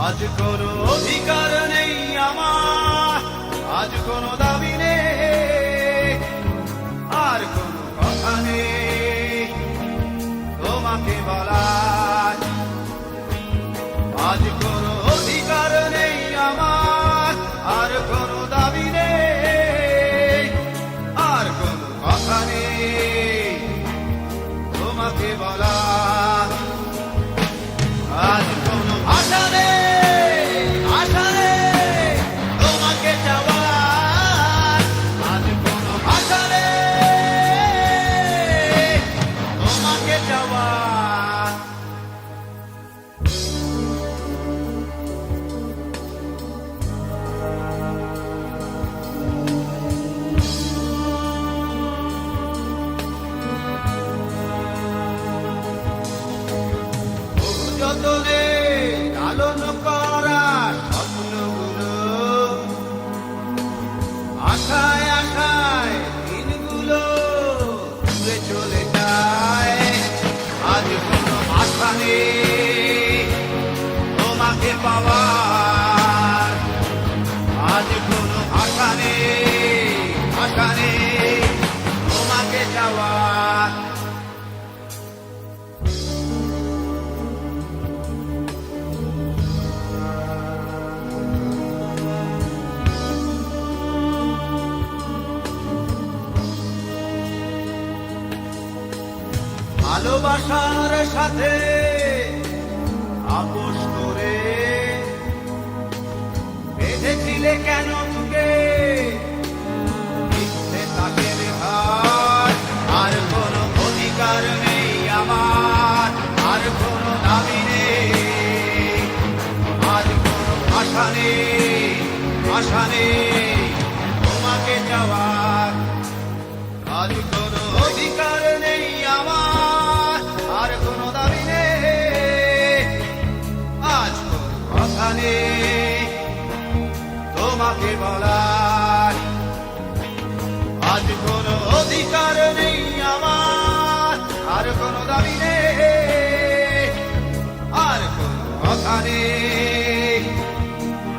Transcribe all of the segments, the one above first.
আজ কোনো অধিকার নেই আমার, আজ কোনো দাবি নেই, আর কোনো কথা নেই তোমাকে বলার। আজ কোনো অধিকার নেই আমার, আর কোনো দাবি নেই, আর কোনো কথা নেই তোমাকে বলার। আজ কোনো আশা নেই, আশা নেই তোমাকে চাওয়ার। আজ কোনো আশা নেই তোমাকে চাওয়ার। যতনে লালন করা স্বপ্নগুলো, আশায় আশায় দিনগুলো ঘুরে চলে যায়। আজ কোনো আশা নেই তোমাকে পাওয়ার। আজ কোনো আশা নেই, আশা নেই তোমাকে চাওয়ার। ভালোবাসার সাথে আপোষ করে বেঁধেছিলে কেন তুকে মিথ্যে তাকের ঘাট। আর কোনো অধিকার নেই আমার, আর কোনো দাবি নেই, আজ কোনো আশা নেই, আশা নেই তোমাকে যাওয়ার। আজ কোনো অধিকার নেই আমার, আর কোনো দাবি নেই, আজ কোনো কথা নেই তোমাকে বলার। আজ কোনো অধিকার নেই আমার, আর কোনো দাবি নেই, আর কোনো কথা নেই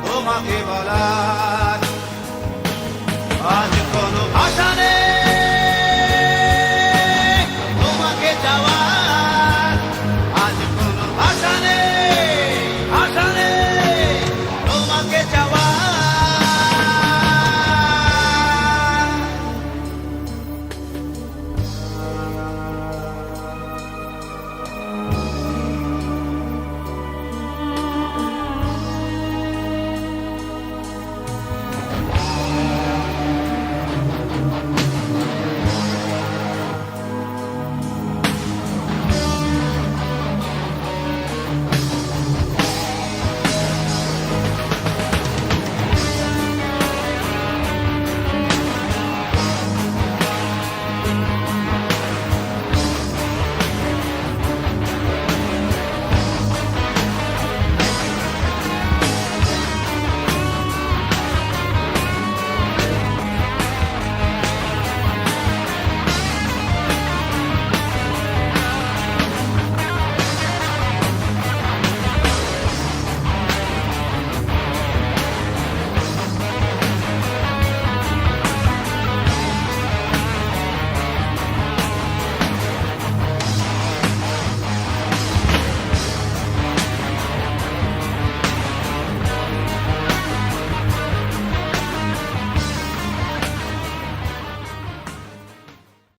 তোমাকে বলার।